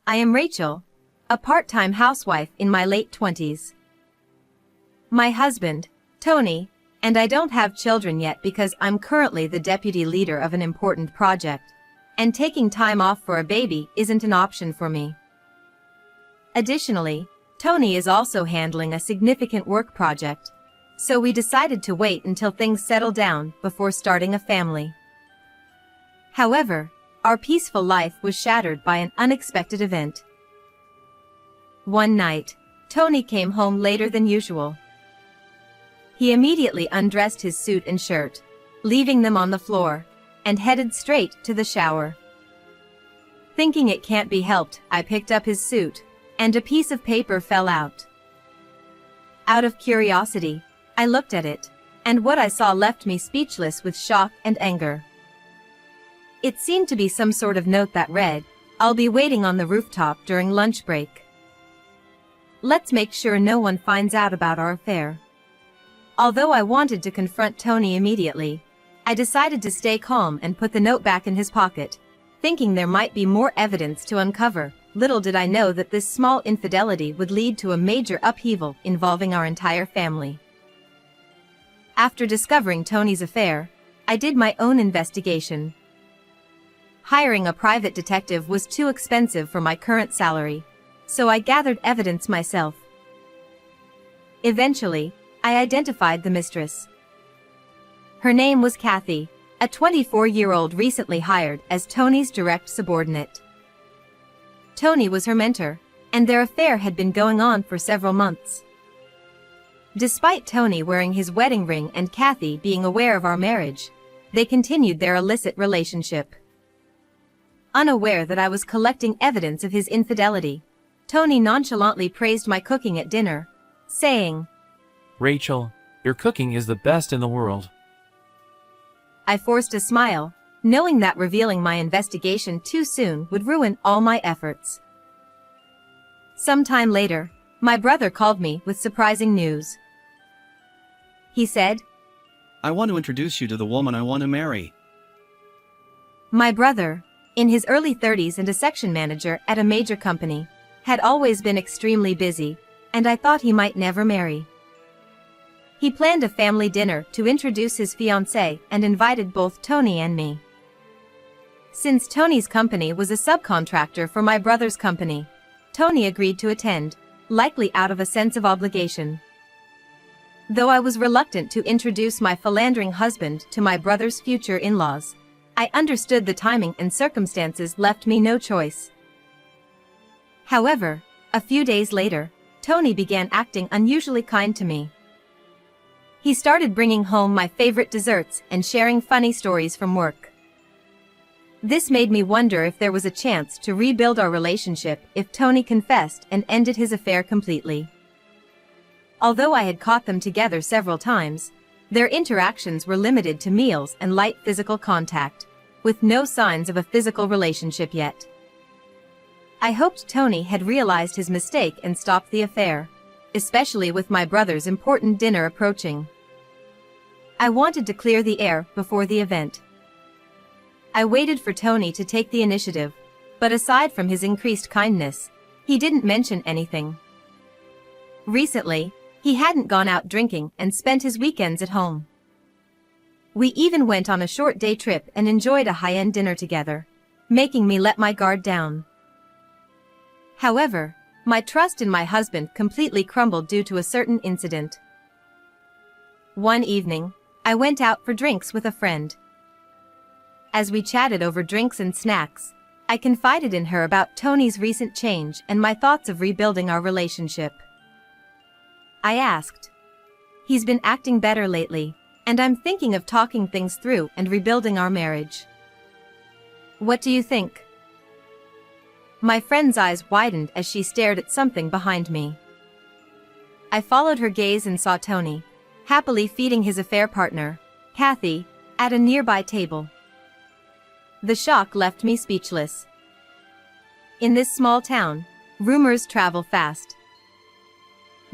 I am Rachel, a part-time housewife in my late 20s. My husband, Tony, and I don't have children yet because I'm currently the deputy leader of an important project, and taking time off for a baby isn't an option for me. Additionally, Tony is also handling a significant work project, so we decided to wait until things settle down before starting a family. However, our peaceful life was shattered by an unexpected event. One night, Tony came home later than usual. He immediately undressed his suit and shirt, leaving them on the floor, and headed straight to the shower. Thinking it can't be helped, I picked up his suit, and a piece of paper fell out. Out of curiosity, I looked at it, and what I saw left me speechless with shock and anger. It seemed to be some sort of note that read, "I'll be waiting on the rooftop during lunch break. Let's make sure no one finds out about our affair." Although I wanted to confront Tony immediately, I decided to stay calm and put the note back in his pocket, thinking there might be more evidence to uncover. Little did I know that this small infidelity would lead to a major upheaval involving our entire family. After discovering Tony's affair, I did my own investigation. Hiring a private detective was too expensive for my current salary, so I gathered evidence myself. Eventually, I identified the mistress. Her name was Kathy, a 24-year-old recently hired as Tony's direct subordinate. Tony was her mentor, and their affair had been going on for several months. Despite Tony wearing his wedding ring and Kathy being aware of our marriage, they continued their illicit relationship. Unaware that I was collecting evidence of his infidelity, Tony nonchalantly praised my cooking at dinner, saying, "Rachel, your cooking is the best in the world." I forced a smile, knowing that revealing my investigation too soon would ruin all my efforts. Sometime later, my brother called me with surprising news. He said, "I want to introduce you to the woman I want to marry." My brother, in his early 30s and a section manager at a major company, had always been extremely busy, and I thought he might never marry. He planned a family dinner to introduce his fiancée and invited both Tony and me. Since Tony's company was a subcontractor for my brother's company, Tony agreed to attend, likely out of a sense of obligation. Though I was reluctant to introduce my philandering husband to my brother's future in-laws, I understood the timing and circumstances left me no choice. However, a few days later, Tony began acting unusually kind to me. He started bringing home my favorite desserts and sharing funny stories from work. This made me wonder if there was a chance to rebuild our relationship if Tony confessed and ended his affair completely. Although I had caught them together several times, their interactions were limited to meals and light physical contact, with no signs of a physical relationship yet. I hoped Tony had realized his mistake and stopped the affair, especially with my brother's important dinner approaching. I wanted to clear the air before the event. I waited for Tony to take the initiative, but aside from his increased kindness, he didn't mention anything. Recently, he hadn't gone out drinking and spent his weekends at home. We even went on a short day trip and enjoyed a high-end dinner together, making me let my guard down. However, my trust in my husband completely crumbled due to a certain incident. One evening, I went out for drinks with a friend. As we chatted over drinks and snacks, I confided in her about Tony's recent change and my thoughts of rebuilding our relationship. I asked, "He's been acting better lately, and I'm thinking of talking things through and rebuilding our marriage. What do you think?" My friend's eyes widened as she stared at something behind me. I followed her gaze and saw Tony, happily feeding his affair partner, Kathy, at a nearby table. The shock left me speechless. In this small town, rumors travel fast.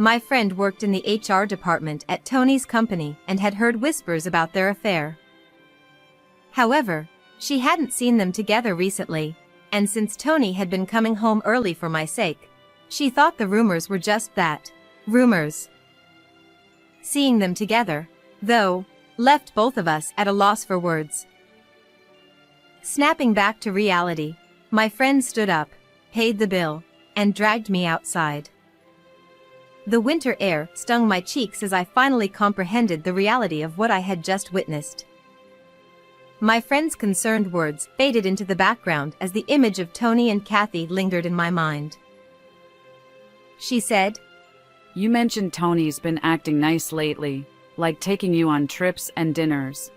My friend worked in the HR department at Tony's company and had heard whispers about their affair. However, she hadn't seen them together recently, and since Tony had been coming home early for my sake, she thought the rumors were just that, rumors. Seeing them together, though, left both of us at a loss for words. Snapping back to reality, my friend stood up, paid the bill, and dragged me outside. The winter air stung my cheeks as I finally comprehended the reality of what I had just witnessed. My friend's concerned words faded into the background as the image of Tony and Kathy lingered in my mind. She said, "You mentioned Tony's been acting nice lately, like taking you on trips and dinners.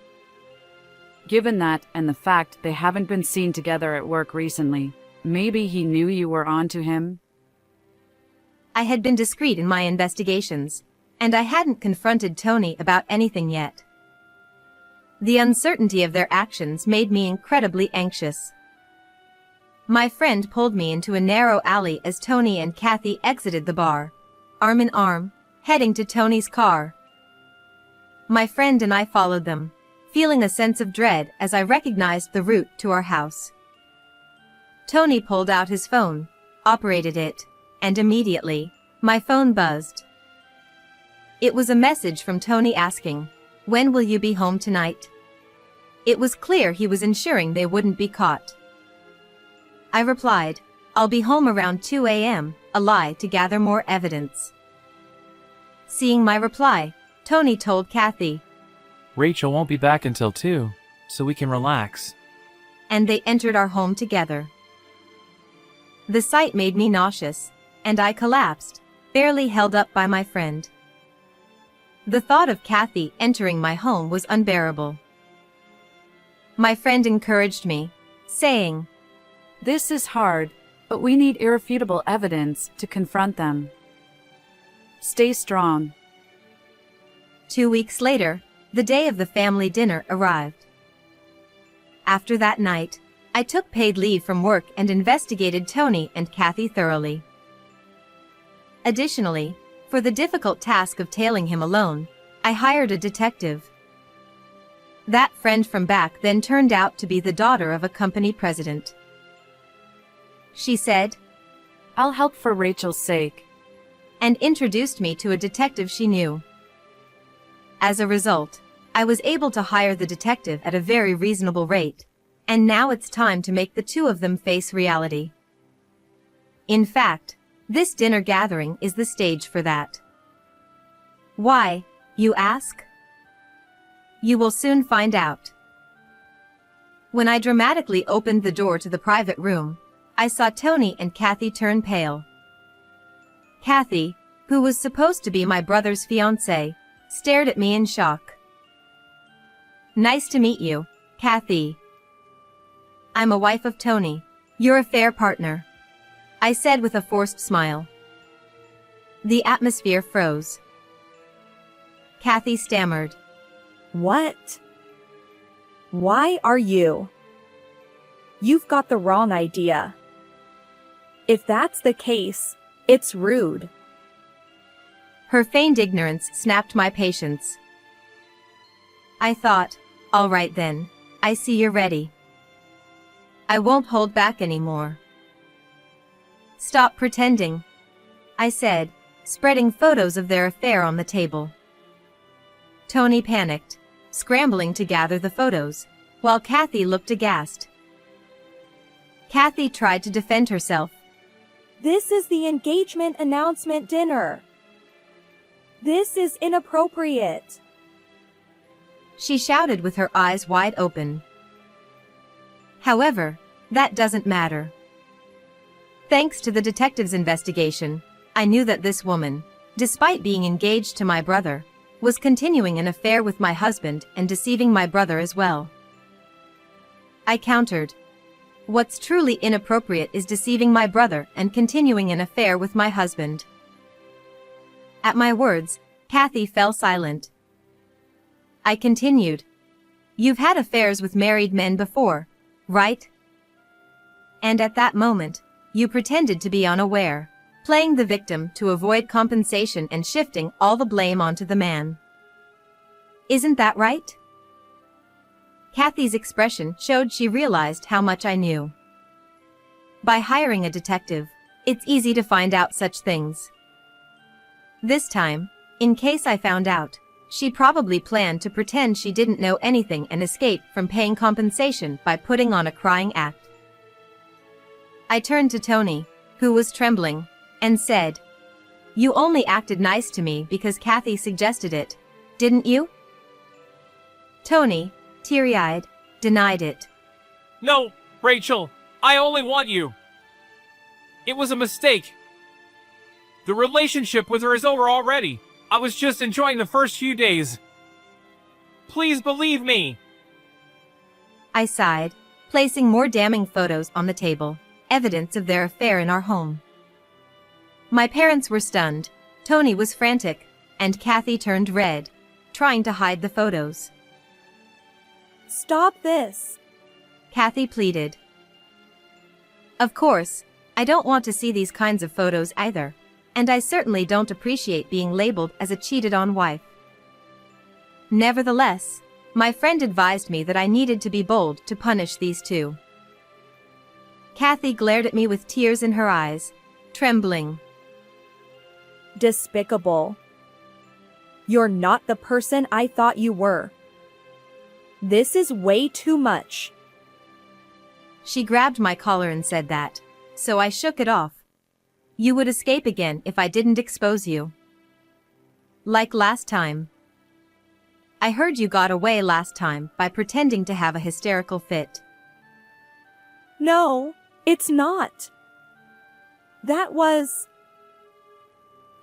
Given that and the fact they haven't been seen together at work recently, maybe he knew you were onto him?" I had been discreet in my investigations, and I hadn't confronted Tony about anything yet. The uncertainty of their actions made me incredibly anxious. My friend pulled me into a narrow alley as Tony and Kathy exited the bar, arm in arm, heading to Tony's car. My friend and I followed them, feeling a sense of dread as I recognized the route to our house. Tony pulled out his phone, operated it, and immediately, my phone buzzed. It was a message from Tony asking, "When will you be home tonight?" It was clear he was ensuring they wouldn't be caught. I replied, "I'll be home around 2 a.m., a lie to gather more evidence." Seeing my reply, Tony told Kathy, Rachel won't be back until 2, so we can relax. and they entered our home together. The sight made me nauseous, and I collapsed, barely held up by my friend. The thought of Kathy entering my home was unbearable. My friend encouraged me, saying, "This is hard, but we need irrefutable evidence to confront them. Stay strong." 2 weeks later, the day of the family dinner arrived. After that night, I took paid leave from work and investigated Tony and Kathy thoroughly. Additionally, for the difficult task of tailing him alone, I hired a detective. That friend from back then turned out to be the daughter of a company president. She said, "I'll help for Rachel's sake." and introduced me to a detective she knew. As a result, I was able to hire the detective at a very reasonable rate, and now it's time to make the two of them face reality. In fact, this dinner gathering is the stage for that. Why, you ask? You will soon find out. When I dramatically opened the door to the private room, I saw Tony and Kathy turn pale. Kathy, who was supposed to be my brother's fiancée, stared at me in shock. "Nice to meet you, Kathy. I'm a wife of Tony, your affair partner," I said with a forced smile. The atmosphere froze. Kathy stammered. What? Why are you? You've got the wrong idea. If that's the case, it's rude. Her feigned ignorance snapped my patience. I thought, all right then, I see you're ready. I won't hold back anymore. Stop pretending, I said, spreading photos of their affair on the table. Tony panicked, scrambling to gather the photos, while Kathy looked aghast. Kathy tried to defend herself. This is the engagement announcement dinner. This is inappropriate. She shouted with her eyes wide open. However, that doesn't matter. Thanks to the detective's investigation, I knew that this woman, despite being engaged to my brother, was continuing an affair with my husband and deceiving my brother as well. I countered. What's truly inappropriate is deceiving my brother and continuing an affair with my husband. At my words, Kathy fell silent. I continued. You've had affairs with married men before, right? And at that moment, you pretended to be unaware, playing the victim to avoid compensation and shifting all the blame onto the man. Isn't that right? Kathy's expression showed she realized how much I knew. By hiring a detective, it's easy to find out such things. This time, in case I found out, she probably planned to pretend she didn't know anything and escape from paying compensation by putting on a crying act. I turned to Tony, who was trembling, and said, "You only acted nice to me because Kathy suggested it, didn't you?" Tony, teary-eyed, denied it. No, Rachel, I only want you. It was a mistake. The relationship with her is over already. I was just enjoying the first few days. Please believe me. I sighed, placing more damning photos on the table, evidence of their affair in our home. My parents were stunned, Tony was frantic, and Kathy turned red, trying to hide the photos. Stop this. Kathy pleaded. Of course, I don't want to see these kinds of photos either, and I certainly don't appreciate being labeled as a cheated-on wife. Nevertheless, my friend advised me that I needed to be bold to punish these two. Kathy glared at me with tears in her eyes, trembling. Despicable. You're not the person I thought you were. This is way too much. She grabbed my collar and said that, so I shook it off. You would escape again if I didn't expose you. Like last time. I heard you got away last time by pretending to have a hysterical fit. No, it's not. That was...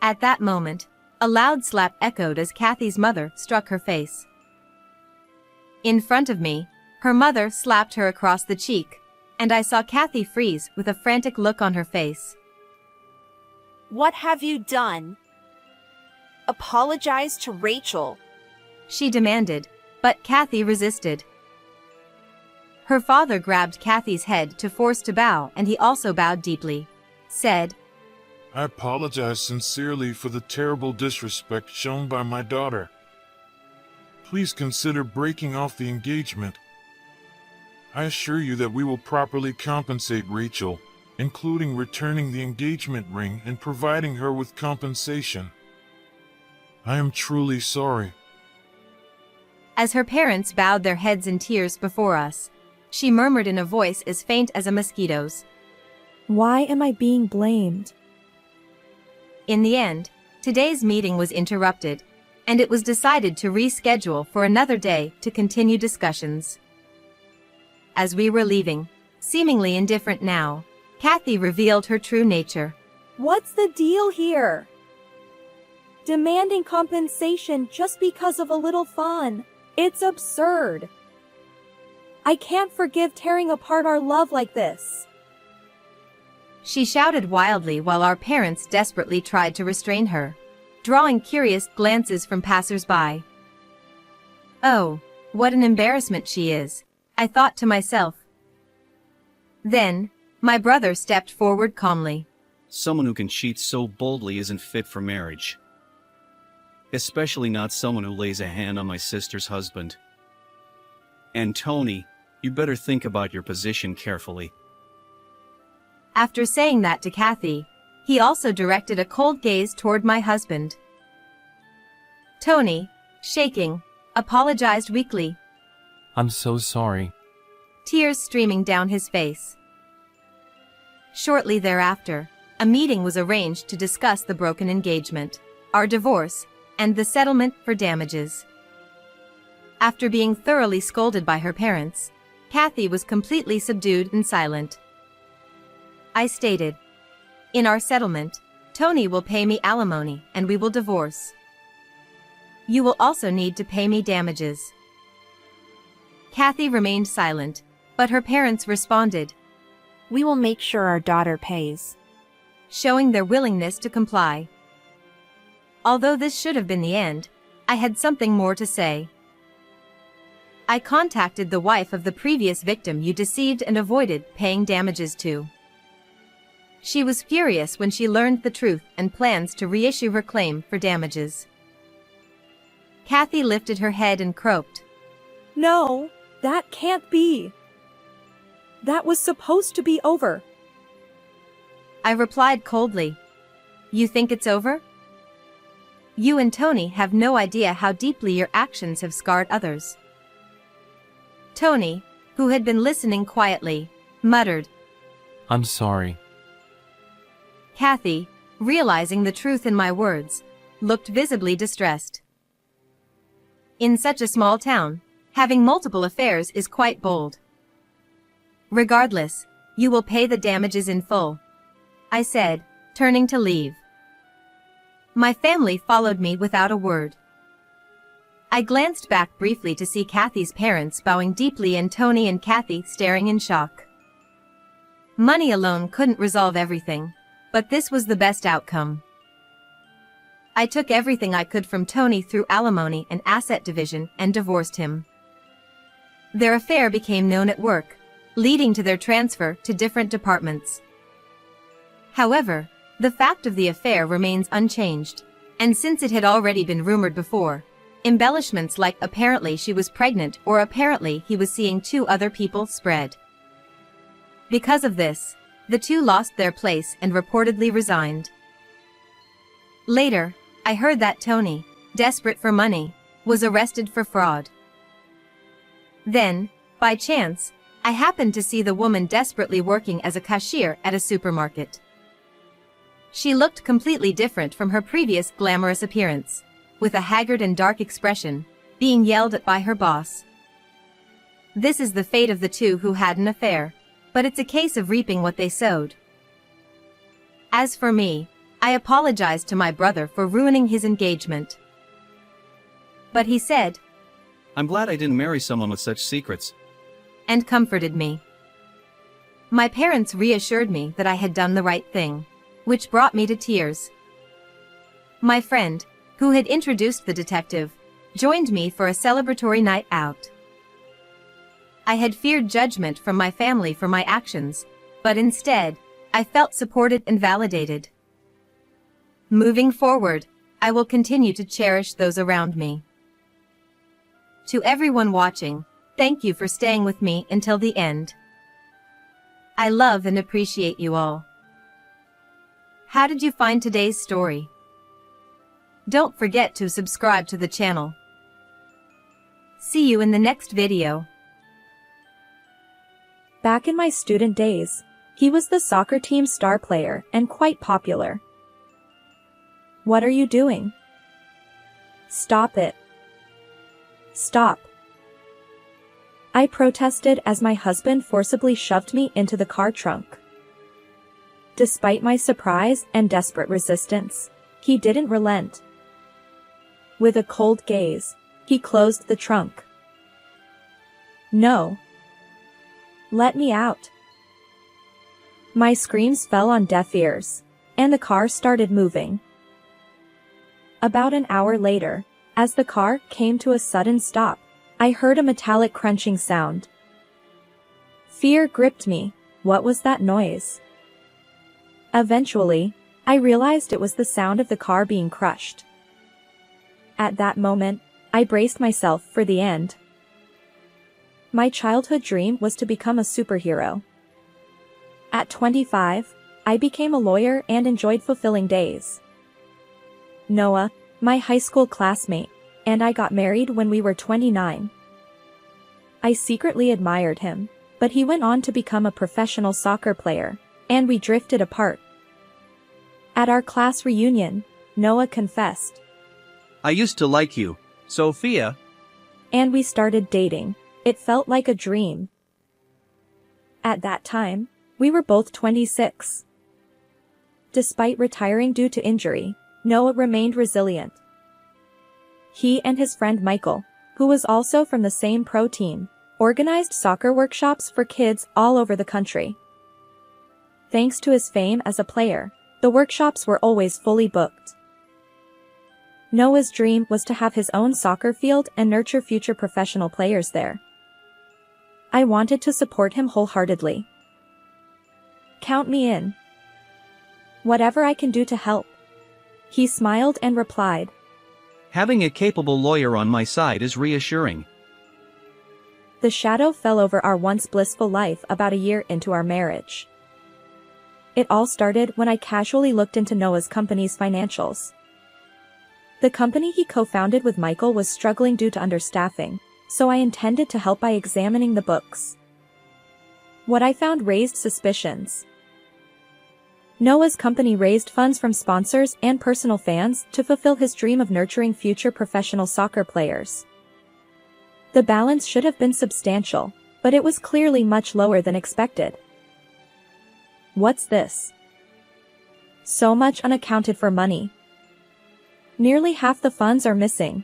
At that moment, a loud slap echoed as Kathy's mother struck her face. In front of me, her mother slapped her across the cheek, and I saw Kathy freeze with a frantic look on her face. What have you done? Apologize to Rachel. She demanded, but Kathy resisted. Her father grabbed Kathy's head to force to bow, and he also bowed deeply, said, I apologize sincerely for the terrible disrespect shown by my daughter. Please consider breaking off the engagement. I assure you that we will properly compensate Rachel, including returning the engagement ring and providing her with compensation. I am truly sorry. As her parents bowed their heads in tears before us, she murmured in a voice as faint as a mosquito's, Why am I being blamed? In the end, today's meeting was interrupted, and it was decided to reschedule for another day to continue discussions. As we were leaving, seemingly indifferent now, Kathy revealed her true nature. What's the deal here? Demanding compensation just because of a little fun. It's absurd. I can't forgive tearing apart our love like this. She shouted wildly while our parents desperately tried to restrain her, drawing curious glances from passers-by. Oh, what an embarrassment she is, I thought to myself. Then, my brother stepped forward calmly. Someone who can cheat so boldly isn't fit for marriage. Especially not someone who lays a hand on my sister's husband. And Tony, you better think about your position carefully. After saying that to Kathy, he also directed a cold gaze toward my husband. Tony, shaking, apologized weakly, I'm so sorry. tears streaming down his face. Shortly thereafter, a meeting was arranged to discuss the broken engagement, our divorce, and the settlement for damages. After being thoroughly scolded by her parents, Kathy was completely subdued and silent. I stated, in our settlement, Tony will pay me alimony and we will divorce. You will also need to pay me damages. Kathy remained silent, but her parents responded, We will make sure our daughter pays. showing their willingness to comply. Although this should have been the end, I had something more to say. I contacted the wife of the previous victim you deceived and avoided paying damages to. She was furious when she learned the truth and plans to reissue her claim for damages. Kathy lifted her head and croaked. No, that can't be. That was supposed to be over. I replied coldly. You think it's over? You and Tony have no idea how deeply your actions have scarred others. Tony, who had been listening quietly, muttered. I'm sorry. Kathy, realizing the truth in my words, looked visibly distressed. In such a small town, having multiple affairs is quite bold. Regardless, you will pay the damages in full, I said, turning to leave. My family followed me without a word. I glanced back briefly to see Kathy's parents bowing deeply and Tony and Kathy staring in shock. Money alone couldn't resolve everything, but this was the best outcome. I took everything I could from Tony through alimony and asset division and divorced him. Their affair became known at work, leading to their transfer to different departments. However, the fact of the affair remains unchanged, and since it had already been rumored before, embellishments like apparently she was pregnant or apparently he was seeing 2 other people spread. Because of this, the 2 lost their place and reportedly resigned. Later, I heard that Tony, desperate for money, was arrested for fraud. Then, by chance, I happened to see the woman desperately working as a cashier at a supermarket. She looked completely different from her previous glamorous appearance, with a haggard and dark expression, being yelled at by her boss. This is the fate of the 2 who had an affair, but it's a case of reaping what they sowed. As for me, I apologized to my brother for ruining his engagement. But he said, I'm glad I didn't marry someone with such secrets. And comforted me. My parents reassured me that I had done the right thing, which brought me to tears. My friend, who had introduced the detective, joined me for a celebratory night out. I had feared judgment from my family for my actions, but instead, I felt supported and validated. Moving forward, I will continue to cherish those around me. To everyone watching, thank you for staying with me until the end. I love and appreciate you all. How did you find today's story? Don't forget to subscribe to the channel. See you in the next video. Back in my student days, he was the soccer team star player and quite popular. What are you doing? Stop it. Stop. I protested as my husband forcibly shoved me into the car trunk. Despite my surprise and desperate resistance, he didn't relent. With a cold gaze, he closed the trunk. No. Let me out. My screams fell on deaf ears, and the car started moving. About an hour later, as the car came to a sudden stop, I heard a metallic crunching sound. Fear gripped me. What was that noise? Eventually, I realized it was the sound of the car being crushed. At that moment, I braced myself for the end. My childhood dream was to become a superhero. At 25, I became a lawyer and enjoyed fulfilling days. Noah, my high school classmate, and I got married when we were 29. I secretly admired him, but he went on to become a professional soccer player, and we drifted apart. At our class reunion, Noah confessed. I used to like you, Sophia. And we started dating. It felt like a dream. At that time, we were both 26. Despite retiring due to injury, Noah remained resilient. He and his friend Michael, who was also from the same pro team, organized soccer workshops for kids all over the country. Thanks to his fame as a player, the workshops were always fully booked. Noah's dream was to have his own soccer field and nurture future professional players there. I wanted to support him wholeheartedly. Count me in. Whatever I can do to help. He smiled and replied. Having a capable lawyer on my side is reassuring. The shadow fell over our once blissful life about a year into our marriage. It all started when I casually looked into Noah's company's financials. The company he co-founded with Michael was struggling due to understaffing, so I intended to help by examining the books. What I found raised suspicions. Noah's company raised funds from sponsors and personal fans to fulfill his dream of nurturing future professional soccer players. The balance should have been substantial, but it was clearly much lower than expected. What's this? So much unaccounted for money. Nearly half the funds are missing.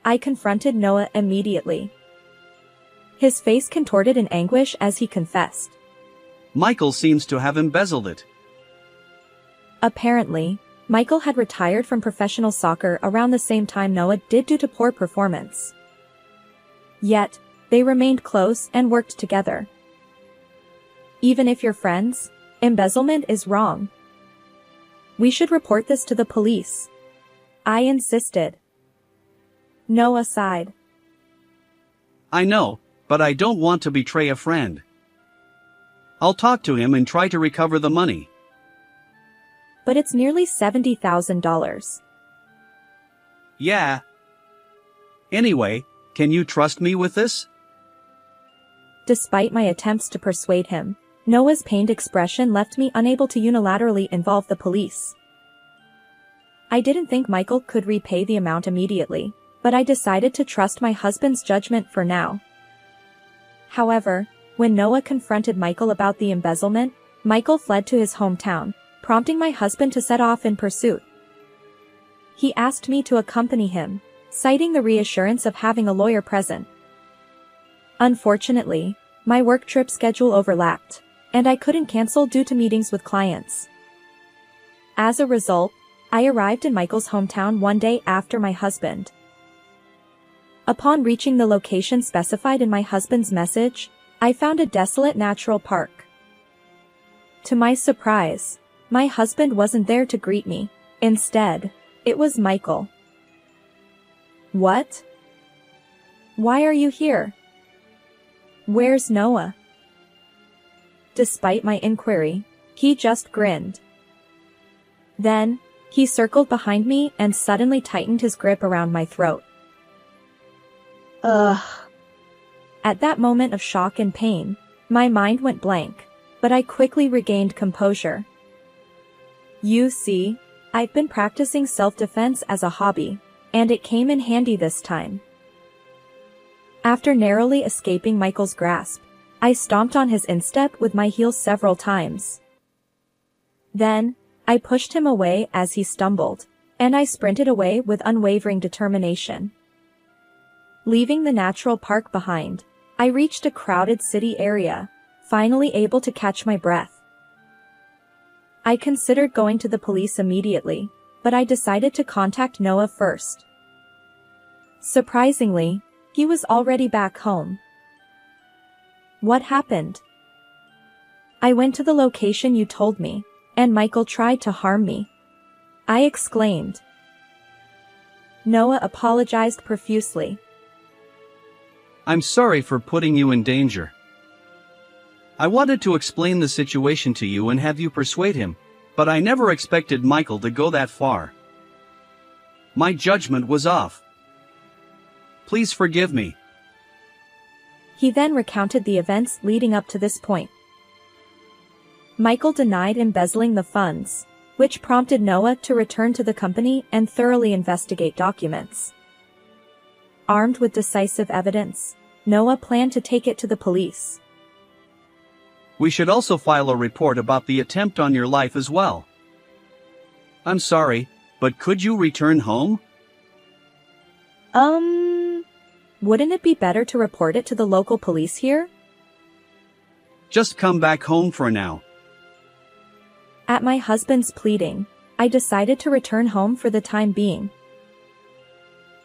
I confronted Noah immediately. His face contorted in anguish as he confessed. Michael seems to have embezzled it. Apparently, Michael had retired from professional soccer around the same time Noah did due to poor performance. Yet, they remained close and worked together. Even if you're friends, embezzlement is wrong. We should report this to the police. I insisted. Noah sighed. I know, but I don't want to betray a friend. I'll talk to him and try to recover the money. But it's nearly $70,000. Yeah. Anyway, can you trust me with this? Despite my attempts to persuade him, Noah's pained expression left me unable to unilaterally involve the police. I didn't think Michael could repay the amount immediately, but I decided to trust my husband's judgment for now. However, when Noah confronted Michael about the embezzlement, Michael fled to his hometown, prompting my husband to set off in pursuit. He asked me to accompany him, citing the reassurance of having a lawyer present. Unfortunately, my work trip schedule overlapped, and I couldn't cancel due to meetings with clients. As a result, I arrived in Michael's hometown one day after my husband. Upon reaching the location specified in my husband's message, I found a desolate natural park. To my surprise, my husband wasn't there to greet me. Instead, it was Michael. What? Why are you here? Where's Noah? Despite my inquiry, he just grinned. Then, he circled behind me and suddenly tightened his grip around my throat. Ugh. At that moment of shock and pain, my mind went blank, but I quickly regained composure. You see, I've been practicing self-defense as a hobby, and it came in handy this time. After narrowly escaping Michael's grasp, I stomped on his instep with my heels several times. Then, I pushed him away as he stumbled, and I sprinted away with unwavering determination. Leaving the natural park behind, I reached a crowded city area, finally able to catch my breath. I considered going to the police immediately, but I decided to contact Noah first. Surprisingly, he was already back home. What happened? I went to the location you told me, and Michael tried to harm me. I exclaimed. Noah apologized profusely. I'm sorry for putting you in danger. I wanted to explain the situation to you and have you persuade him, but I never expected Michael to go that far. My judgment was off. Please forgive me. He then recounted the events leading up to this point. Michael denied embezzling the funds, which prompted Noah to return to the company and thoroughly investigate documents. Armed with decisive evidence, Noah planned to take it to the police. We should also file a report about the attempt on your life as well. I'm sorry, but could you return home? Wouldn't it be better to report it to the local police here? Just come back home for now. At my husband's pleading, I decided to return home for the time being.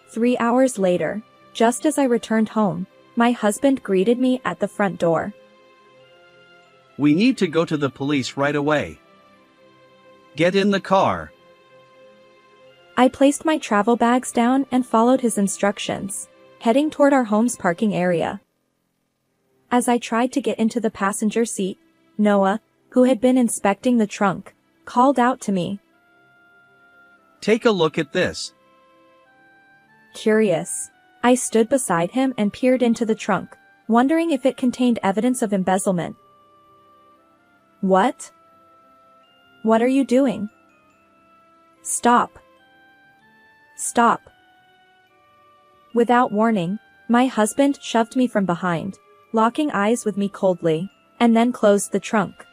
3 hours later, just as I returned home, my husband greeted me at the front door. We need to go to the police right away. Get in the car. I placed my travel bags down and followed his instructions, heading toward our home's parking area. As I tried to get into the passenger seat, Noah, who had been inspecting the trunk, called out to me. Take a look at this. Curious, I stood beside him and peered into the trunk, wondering if it contained evidence of embezzlement. What? What are you doing? Stop. Stop. Without warning, my husband shoved me from behind, locking eyes with me coldly, and then closed the trunk.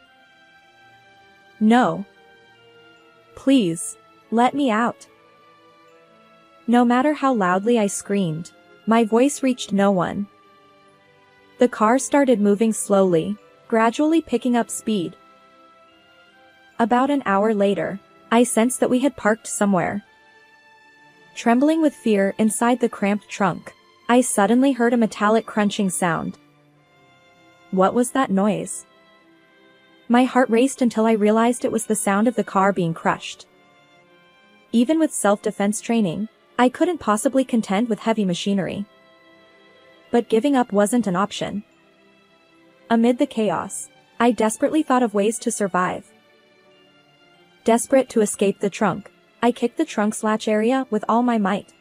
No. Please, let me out. No matter how loudly I screamed, my voice reached no one. The car started moving slowly, gradually picking up speed. About an hour later, I sensed that we had parked somewhere. Trembling with fear inside the cramped trunk, I suddenly heard a metallic crunching sound. What was that noise? My heart raced until I realized it was the sound of the car being crushed. Even with self-defense training, I couldn't possibly contend with heavy machinery. But giving up wasn't an option. Amid the chaos, I desperately thought of ways to survive. Desperate to escape the trunk, I kicked the trunk's latch area with all my might.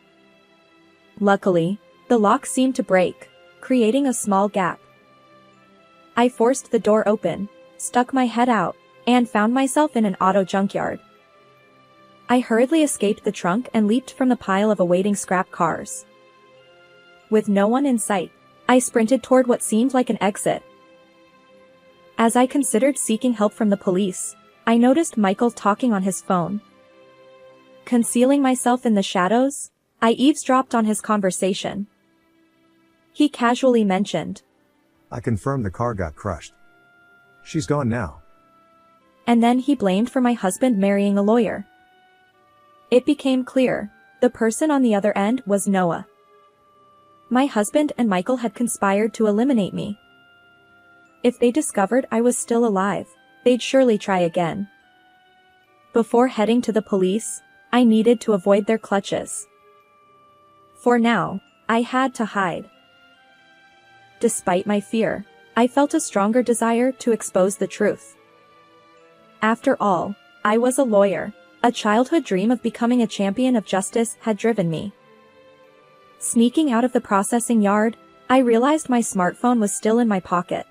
Luckily, the lock seemed to break, creating a small gap. I forced the door open, stuck my head out, and found myself in an auto junkyard. I hurriedly escaped the trunk and leaped from the pile of awaiting scrap cars. With no one in sight, I sprinted toward what seemed like an exit. As I considered seeking help from the police, I noticed Michael talking on his phone. Concealing myself in the shadows, I eavesdropped on his conversation. He casually mentioned, I confirmed the car got crushed. She's gone now. And then he blamed for my husband marrying a lawyer. It became clear, the person on the other end was Noah. My husband and Michael had conspired to eliminate me. If they discovered I was still alive, they'd surely try again. Before heading to the police, I needed to avoid their clutches. For now, I had to hide. Despite my fear, I felt a stronger desire to expose the truth. After all, I was a lawyer. A childhood dream of becoming a champion of justice had driven me. Sneaking out of the processing yard, I realized my smartphone was still in my pocket.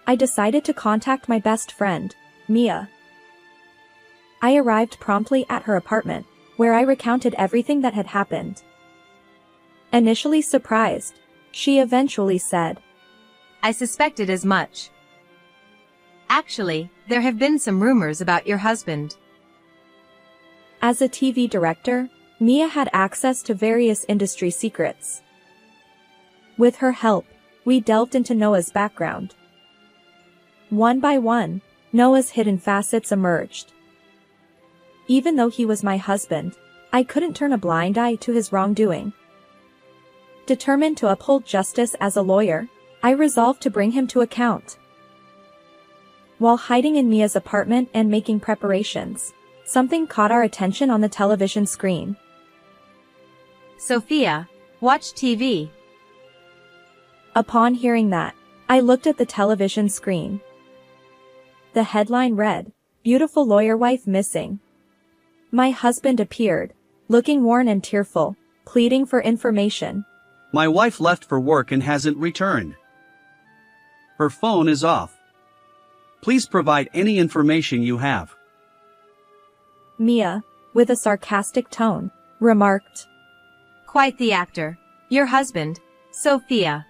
I decided to contact my best friend, Mia. I arrived promptly at her apartment, where I recounted everything that had happened. Initially surprised, she eventually said, I suspected as much. Actually, there have been some rumors about your husband. As a TV director, Mia had access to various industry secrets. With her help, we delved into Noah's background. One by one, Noah's hidden facets emerged. Even though he was my husband, I couldn't turn a blind eye to his wrongdoing. Determined to uphold justice as a lawyer, I resolved to bring him to account. While hiding in Mia's apartment and making preparations, something caught our attention on the television screen. Sophia, watch TV. Upon hearing that, I looked at the television screen. The headline read, Beautiful Lawyer Wife Missing. My husband appeared, looking worn and tearful, pleading for information. My wife left for work and hasn't returned. Her phone is off. Please provide any information you have. Mia, with a sarcastic tone, remarked, Quite the actor. Your husband, Sophia.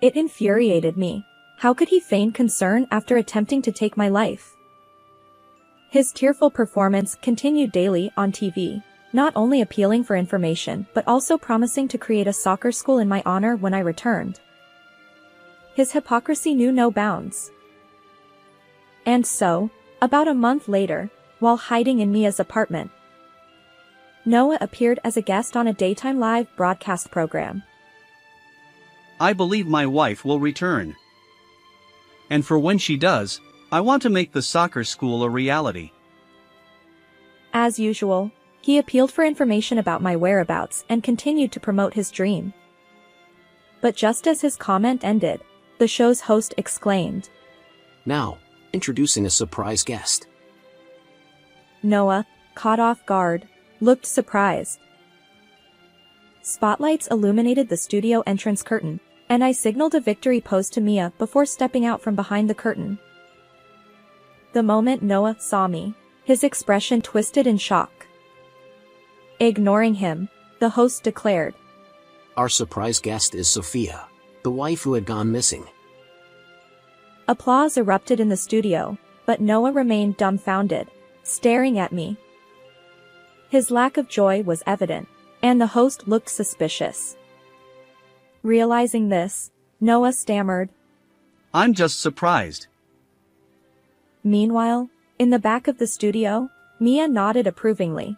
It infuriated me. How could he feign concern after attempting to take my life? His tearful performance continued daily on TV, not only appealing for information but also promising to create a soccer school in my honor when I returned. His hypocrisy knew no bounds. And so, about a month later, while hiding in Mia's apartment, Noah appeared as a guest on a daytime live broadcast program. I believe my wife will return. And for when she does, I want to make the soccer school a reality. As usual, he appealed for information about my whereabouts and continued to promote his dream. But just as his comment ended, the show's host exclaimed, Now, introducing a surprise guest. Noah, caught off guard, looked surprised. Spotlights illuminated the studio entrance curtain, and I signaled a victory pose to Mia before stepping out from behind the curtain. The moment Noah saw me, his expression twisted in shock. Ignoring him, the host declared, Our surprise guest is Sophia, the wife who had gone missing. Applause erupted in the studio, but Noah remained dumbfounded, staring at me. His lack of joy was evident, and the host looked suspicious. Realizing this, Noah stammered. I'm just surprised. Meanwhile, in the back of the studio, Mia nodded approvingly.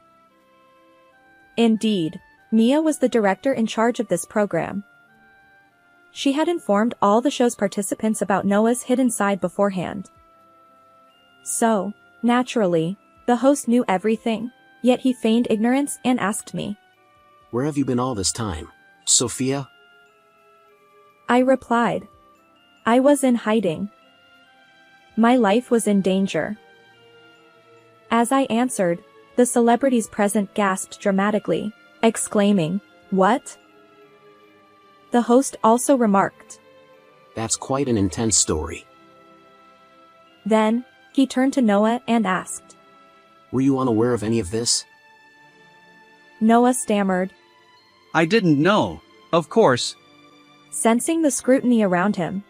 Indeed, Mia was the director in charge of this program. She had informed all the show's participants about Noah's hidden side beforehand. So, naturally, the host knew everything, yet he feigned ignorance and asked me, Where have you been all this time, Sophia? I replied, I was in hiding. My life was in danger. As I answered, the celebrities present gasped dramatically, exclaiming, What? The host also remarked. That's quite an intense story. Then, he turned to Noah and asked. Were you unaware of any of this? Noah stammered, I didn't know, of course. sensing the scrutiny around him.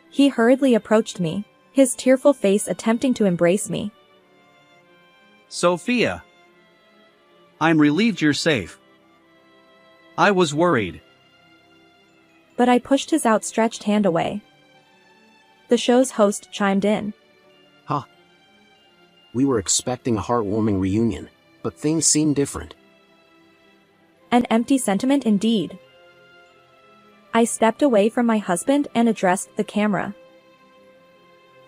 He hurriedly approached me, his tearful face attempting to embrace me. Sophia. I'm relieved you're safe. I was worried. But I pushed his outstretched hand away. The show's host chimed in. Huh. We were expecting a heartwarming reunion, but things seem different. An empty sentiment indeed. I stepped away from my husband and addressed the camera.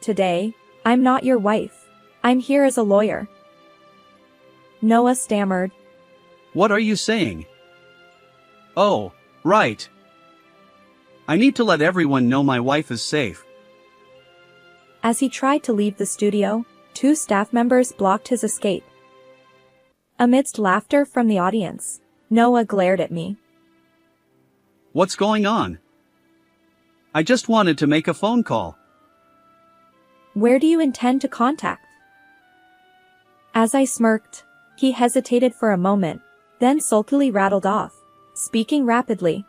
Today, I'm not your wife. I'm here as a lawyer. Noah stammered. What are you saying? Oh, right. I need to let everyone know my wife is safe. As he tried to leave the studio, 2 staff members blocked his escape. Amidst laughter from the audience, Noah glared at me. What's going on? I just wanted to make a phone call. Where do you intend to contact? As I smirked, he hesitated for a moment, then sulkily rattled off, speaking rapidly.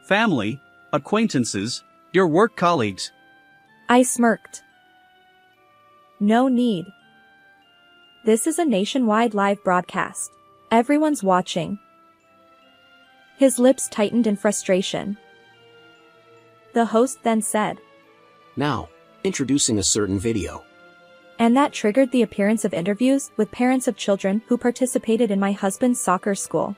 Family, acquaintances, your work colleagues. I smirked. No need. This is a nationwide live broadcast. Everyone's watching. His lips tightened in frustration. The host then said, Now, introducing a certain video. And that triggered the appearance of interviews with parents of children who participated in my husband's soccer school.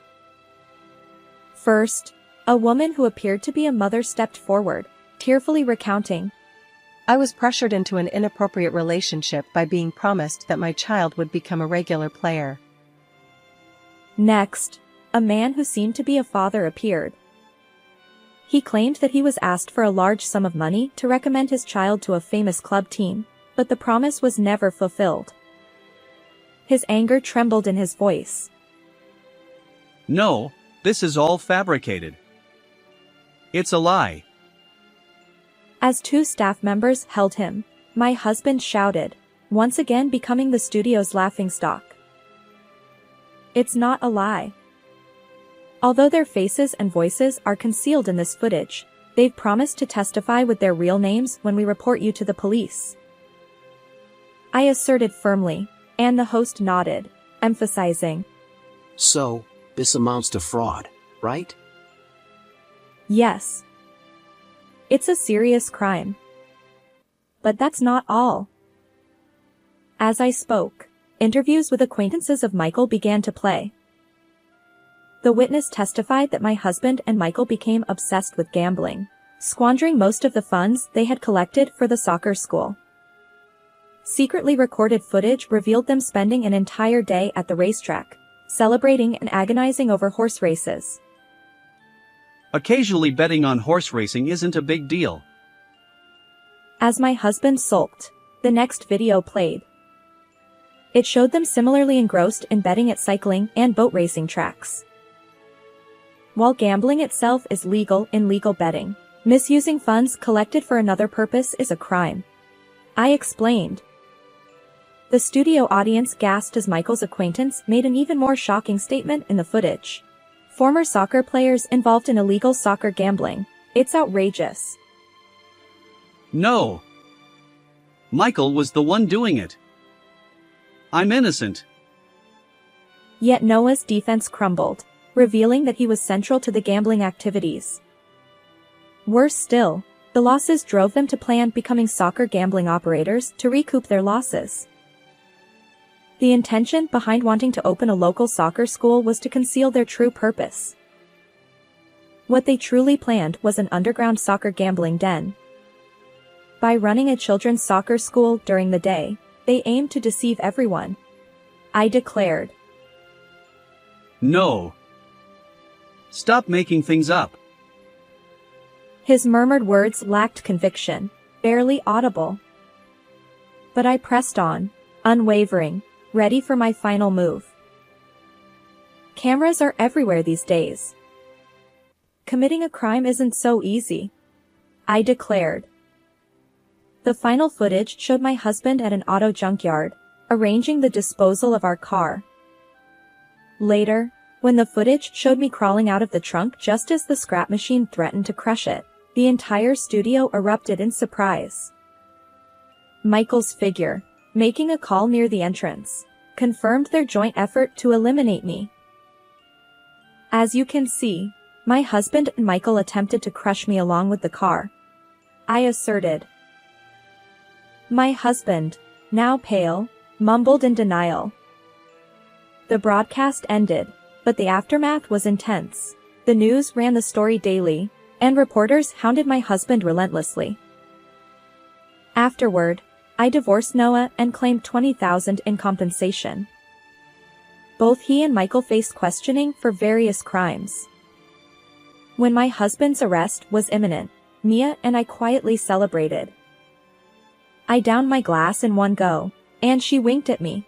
First, a woman who appeared to be a mother stepped forward, tearfully recounting, I was pressured into an inappropriate relationship by being promised that my child would become a regular player. Next, a man who seemed to be a father appeared. He claimed that he was asked for a large sum of money to recommend his child to a famous club team, but the promise was never fulfilled. His anger trembled in his voice. No, this is all fabricated. It's a lie. As 2 staff members held him, my husband shouted, once again becoming the studio's laughingstock. It's not a lie. Although their faces and voices are concealed in this footage, they've promised to testify with their real names when we report you to the police. I asserted firmly, and the host nodded, emphasizing. So, this amounts to fraud, right? Yes. It's a serious crime. But that's not all. As I spoke, interviews with acquaintances of Michael began to play. The witness testified that my husband and Michael became obsessed with gambling, squandering most of the funds they had collected for the soccer school. Secretly recorded footage revealed them spending an entire day at the racetrack, celebrating and agonizing over horse races. Occasionally betting on horse racing isn't a big deal. As my husband sulked, the next video played. It showed them similarly engrossed in betting at cycling and boat racing tracks. While gambling itself is legal in legal betting, misusing funds collected for another purpose is a crime. I explained. The studio audience gasped as Michael's acquaintance made an even more shocking statement in the footage. Former soccer players involved in illegal soccer gambling. It's outrageous. No. Michael was the one doing it. I'm innocent. Yet Noah's defense crumbled, revealing that he was central to the gambling activities. Worse still, the losses drove them to plan becoming soccer gambling operators to recoup their losses. The intention behind wanting to open a local soccer school was to conceal their true purpose. What they truly planned was an underground soccer gambling den. By running a children's soccer school during the day, they aimed to deceive everyone. I declared. No. Stop making things up. His murmured words lacked conviction, barely audible. But I pressed on, unwavering, ready for my final move. Cameras are everywhere these days. Committing a crime isn't so easy. I declared. The final footage showed my husband at an auto junkyard, arranging the disposal of our car. Later, when the footage showed me crawling out of the trunk just as the scrap machine threatened to crush it, the entire studio erupted in surprise. Michael's figure, making a call near the entrance, confirmed their joint effort to eliminate me. As you can see, my husband and Michael attempted to crush me along with the car. I asserted. My husband, now pale, mumbled in denial. The broadcast ended, but the aftermath was intense. The news ran the story daily, and reporters hounded my husband relentlessly. Afterward, I divorced Noah and claimed $20,000 in compensation. Both he and Michael faced questioning for various crimes. When my husband's arrest was imminent, Mia and I quietly celebrated. I downed my glass in one go, and she winked at me.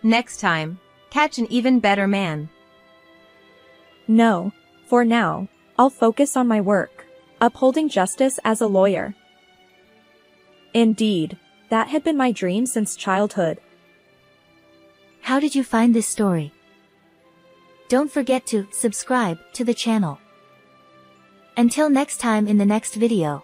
Next time, catch an even better man. No, for now, I'll focus on my work, upholding justice as a lawyer. Indeed, that had been my dream since childhood. How did you find this story? Don't forget to subscribe to the channel. Until next time in the next video.